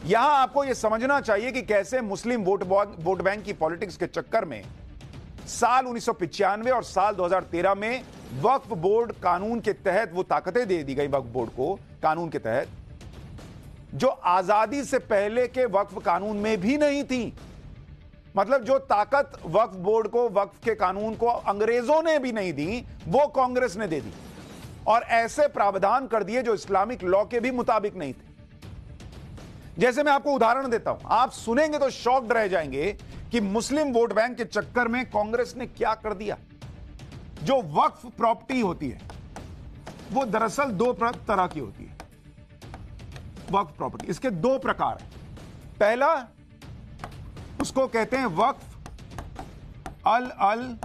यहां आपको यह समझना चाहिए कि कैसे मुस्लिम वोट बैंक की पॉलिटिक्स के चक्कर में साल 1995 और साल 2013 में वक्फ बोर्ड कानून के तहत वो ताकतें दे दी गई वक्फ बोर्ड को कानून के तहत, जो आजादी से पहले के वक्फ कानून में भी नहीं थी। मतलब जो ताकत वक्फ बोर्ड को, वक्फ के कानून को अंग्रेजों ने भी नहीं दी, वो कांग्रेस ने दे दी और ऐसे प्रावधान कर दिए जो इस्लामिक लॉ के भी मुताबिक नहीं थे। जैसे मैं आपको उदाहरण देता हूं, आप सुनेंगे तो शॉक्ड रह जाएंगे कि मुस्लिम वोट बैंक के चक्कर में कांग्रेस ने क्या कर दिया। जो वक्फ प्रॉपर्टी होती है वो दरअसल दो तरह की होती है। वक्फ प्रॉपर्टी, इसके दो प्रकार हैं। पहला, उसको कहते हैं वक्फ अल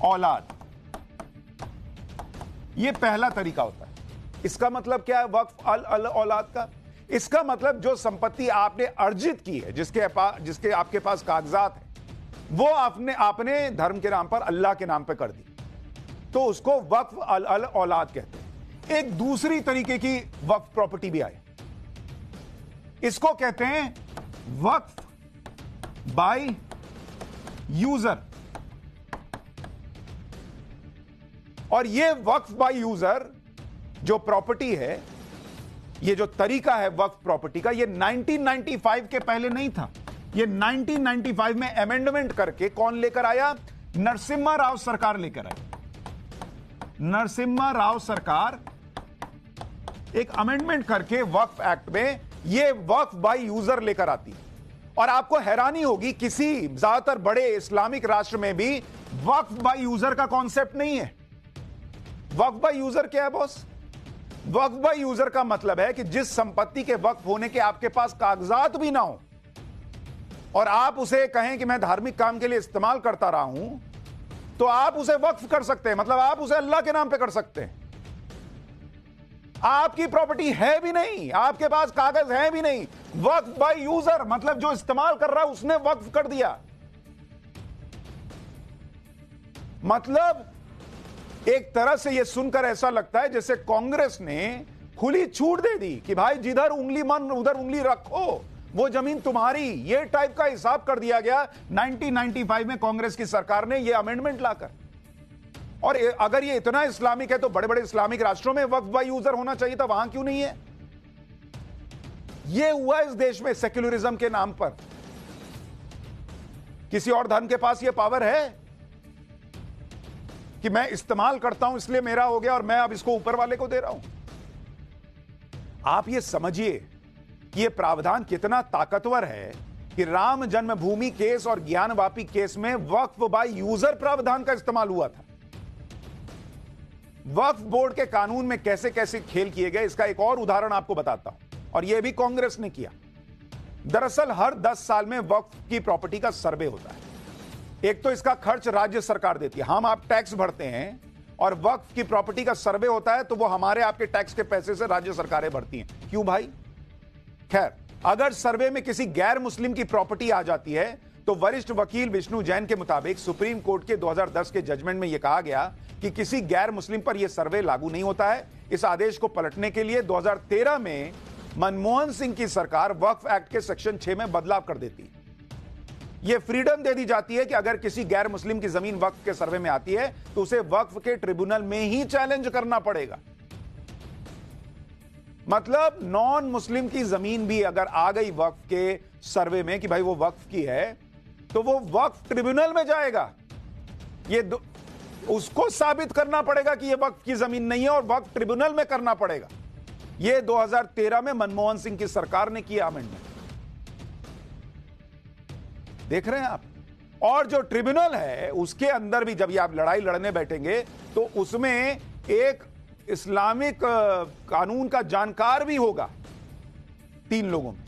औलाद। यह पहला तरीका होता है। इसका मतलब क्या है वक्फ अल औलाद का? इसका मतलब जो संपत्ति आपने अर्जित की है, जिसके आपके पास कागजात है, वो आपने धर्म के नाम पर, अल्लाह के नाम पर कर दी, तो उसको वक्फ अल औलाद कहते हैं। एक दूसरी तरीके की वक्फ प्रॉपर्टी भी आई, इसको कहते हैं वक्फ बाय यूजर। और ये वक्फ बाय यूजर जो प्रॉपर्टी है, ये जो तरीका है वक्फ प्रॉपर्टी का, ये 1995 के पहले नहीं था। ये 1995 में अमेंडमेंट करके कौन लेकर आया? नरसिम्हा राव सरकार लेकर आई। नरसिम्हा राव सरकार एक अमेंडमेंट करके वक्फ एक्ट में ये वक्फ बाय यूजर लेकर आती है। और आपको हैरानी होगी, किसी ज्यादातर बड़े इस्लामिक राष्ट्र में भी वक्फ बाय यूजर का कॉन्सेप्ट नहीं है। वक्फ बाय यूजर क्या है बॉस? वक्फ बाय यूजर का मतलब है कि जिस संपत्ति के वक्फ होने के आपके पास कागजात भी ना हो और आप उसे कहें कि मैं धार्मिक काम के लिए इस्तेमाल करता रहा हूं, तो आप उसे वक्फ कर सकते हैं। मतलब आप उसे अल्लाह के नाम पे कर सकते हैं। आपकी प्रॉपर्टी है भी नहीं, आपके पास कागज है भी नहीं। वक्फ बाय यूजर मतलब जो इस्तेमाल कर रहा है उसने वक्फ कर दिया। मतलब एक तरह से यह सुनकर ऐसा लगता है जैसे कांग्रेस ने खुली छूट दे दी कि भाई जिधर उंगली मन उधर उंगली रखो, वो जमीन तुम्हारी। ये टाइप का हिसाब कर दिया गया 1995 में कांग्रेस की सरकार ने यह अमेंडमेंट लाकर। और अगर ये इतना इस्लामिक है तो बड़े बड़े इस्लामिक राष्ट्रों में वक्फ बाय यूजर होना चाहिए था, वहां क्यों नहीं है? यह हुआ इस देश में सेक्युलरिज्म के नाम पर। किसी और धर्म के पास यह पावर है कि मैं इस्तेमाल करता हूं इसलिए मेरा हो गया और मैं अब इसको ऊपर वाले को दे रहा हूं। आप ये समझिए कि यह प्रावधान कितना ताकतवर है कि राम जन्मभूमि केस और ज्ञानवापी केस में वक्फ बाय यूजर प्रावधान का इस्तेमाल हुआ था। वक्फ बोर्ड के कानून में कैसे कैसे खेल किए गए, इसका एक और उदाहरण आपको बताता हूं, और यह भी कांग्रेस ने किया। दरअसल हर 10 साल में वक्फ की प्रॉपर्टी का सर्वे होता है। एक तो इसका खर्च राज्य सरकार देती है, हम आप टैक्स भरते हैं, और वक्फ की प्रॉपर्टी का सर्वे होता है तो वो हमारे आपके टैक्स के पैसे से राज्य सरकारें भरती हैं। क्यों भाई? खैर, अगर सर्वे में किसी गैर मुस्लिम की प्रॉपर्टी आ जाती है तो वरिष्ठ वकील विष्णु जैन के मुताबिक सुप्रीम कोर्ट के 2010 के जजमेंट में यह कहा गया कि किसी गैर मुस्लिम पर यह सर्वे लागू नहीं होता है। इस आदेश को पलटने के लिए 2013 में मनमोहन सिंह की सरकार वक्फ एक्ट के सेक्शन 6 में बदलाव कर देती है। यह फ्रीडम दे दी जाती है कि अगर किसी गैर मुस्लिम की जमीन वक्फ के सर्वे में आती है तो उसे वक्फ के ट्रिब्यूनल में ही चैलेंज करना पड़ेगा। मतलब नॉन मुस्लिम की जमीन भी अगर आ गई वक्फ के सर्वे में कि भाई वो वक्फ की है, तो वो वक्फ ट्रिब्यूनल में जाएगा। ये उसको साबित करना पड़ेगा कि ये वक्फ की जमीन नहीं है और वक्फ ट्रिब्यूनल में करना पड़ेगा। ये 2013 में मनमोहन सिंह की सरकार ने किया अमेंडमेंट। देख रहे हैं आप? और जो ट्रिब्यूनल है उसके अंदर भी जब ये आप लड़ाई लड़ने बैठेंगे तो उसमें एक इस्लामिक कानून का जानकार भी होगा 3 लोगों में।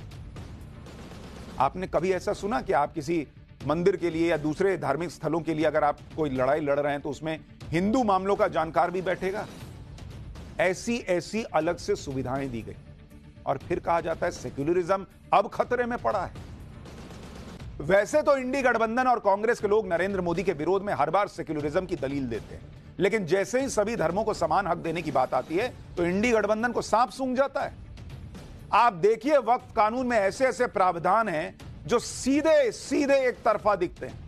आपने कभी ऐसा सुना कि आप किसी मंदिर के लिए या दूसरे धार्मिक स्थलों के लिए अगर आप कोई लड़ाई लड़ रहे हैं तो उसमें हिंदू मामलों का जानकार भी बैठेगा? ऐसी अलग से सुविधाएं दी गई और फिर कहा जाता है सेक्युलरिज्म अब खतरे में पड़ा है। वैसे तो इंडी गठबंधन और कांग्रेस के लोग नरेंद्र मोदी के विरोध में हर बार सेक्युलरिज्म की दलील देते हैं, लेकिन जैसे ही सभी धर्मों को समान हक देने की बात आती है तो इंडी गठबंधन को सांप सूंघ जाता है। आप देखिए वक्फ कानून में ऐसे ऐसे प्रावधान हैं जो सीधे सीधे एक तरफा दिखते हैं,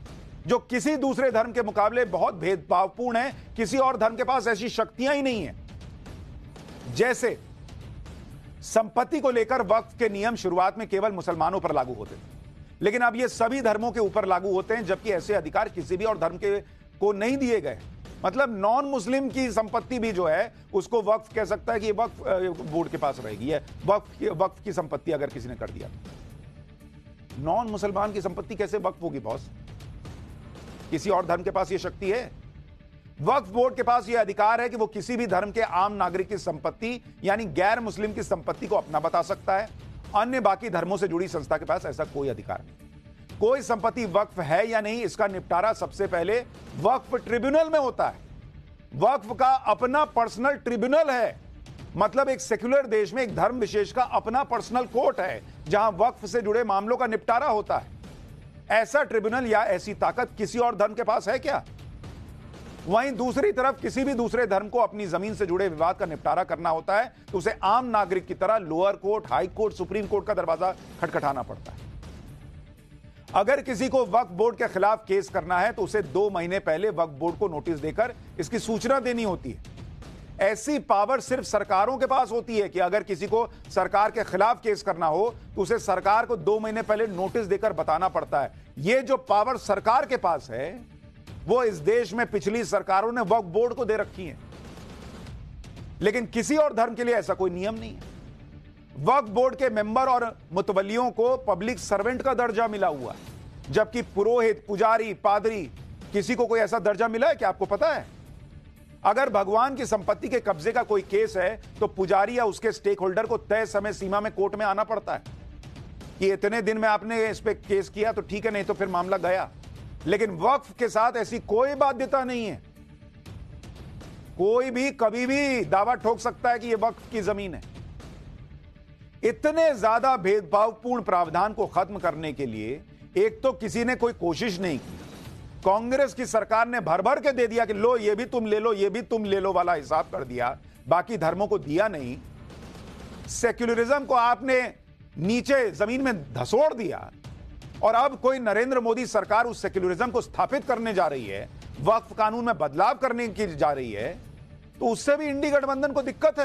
जो किसी दूसरे धर्म के मुकाबले बहुत भेदभावपूर्ण है। किसी और धर्म के पास ऐसी शक्तियां ही नहीं है। जैसे संपत्ति को लेकर वक्फ के नियम शुरुआत में केवल मुसलमानों पर लागू होते थे, लेकिन अब ये सभी धर्मों के ऊपर लागू होते हैं, जबकि ऐसे अधिकार किसी भी और धर्म के को नहीं दिए गए। मतलब नॉन मुस्लिम की संपत्ति भी जो है उसको वक्फ कह सकता है कि ये वक्फ बोर्ड के पास रहेगी। है वक्फ की संपत्ति अगर किसी ने कर दिया, नॉन मुसलमान की संपत्ति कैसे वक्फ होगी बॉस? किसी और धर्म के पास ये शक्ति है? वक्फ बोर्ड के पास यह अधिकार है कि वो किसी भी धर्म के आम नागरिक की संपत्ति यानी गैर मुस्लिम की संपत्ति को अपना बता सकता है। अन्य बाकी धर्मों से जुड़ी संस्था के पास ऐसा कोई अधिकार नहीं। कोई संपत्ति वक्फ है या नहीं, इसका निपटारा सबसे पहले वक्फ ट्रिब्यूनल में होता है। वक्फ का अपना पर्सनल ट्रिब्यूनल है, मतलब एक सेक्युलर देश में एक धर्म विशेष का अपना पर्सनल कोर्ट है जहां वक्फ से जुड़े मामलों का निपटारा होता है। ऐसा ट्रिब्यूनल या ऐसी ताकत किसी और धर्म के पास है क्या? वहीं दूसरी तरफ किसी भी दूसरे धर्म को अपनी जमीन से जुड़े विवाद का निपटारा करना होता है तो उसे आम नागरिक की तरह lower court, high court, supreme court का दरवाजा खटखटाना पड़ता है। अगर किसी को वक्फ बोर्ड के खिलाफ केस करना है तो उसे 2 महीने पहले वक्फ बोर्ड को नोटिस देकर इसकी सूचना देनी होती है। ऐसी पावर सिर्फ सरकारों के पास होती है कि अगर किसी को सरकार के खिलाफ केस करना हो तो उसे सरकार को 2 महीने पहले नोटिस देकर बताना पड़ता है। यह जो पावर सरकार के पास है वो इस देश में पिछली सरकारों ने वक्फ बोर्ड को दे रखी है, लेकिन किसी और धर्म के लिए ऐसा कोई नियम नहीं है। वक्फ बोर्ड के मेंबर और मुतवल्लियों को पब्लिक सर्वेंट का दर्जा मिला हुआ है, जबकि पुरोहित, पुजारी, पादरी, किसी को कोई ऐसा दर्जा मिला है क्या? आपको पता है? अगर भगवान की संपत्ति के कब्जे का कोई केस है तो पुजारी या उसके स्टेक होल्डर को तय समय सीमा में कोर्ट में आना पड़ता है कि इतने दिन में आपने इस पे केस किया तो ठीक है, नहीं तो फिर मामला गया। लेकिन वक्फ के साथ ऐसी कोई बाध्यता नहीं है। कोई भी कभी भी दावा ठोक सकता है कि यह वक्फ की जमीन है। इतने ज्यादा भेदभावपूर्ण प्रावधान को खत्म करने के लिए एक तो किसी ने कोई कोशिश नहीं की। कांग्रेस की सरकार ने भर भर के दे दिया कि लो ये भी तुम ले लो, ये भी तुम ले लो वाला हिसाब कर दिया, बाकी धर्मों को दिया नहीं। सेक्युलरिज्म को आपने नीचे जमीन में धसोड़ दिया और अब कोई नरेंद्र मोदी सरकार उस सेक्युलरिज्म को स्थापित करने जा रही है, वक्फ कानून में बदलाव करने की जा रही है, तो उससे भी इंडी गठबंधन को दिक्कत है।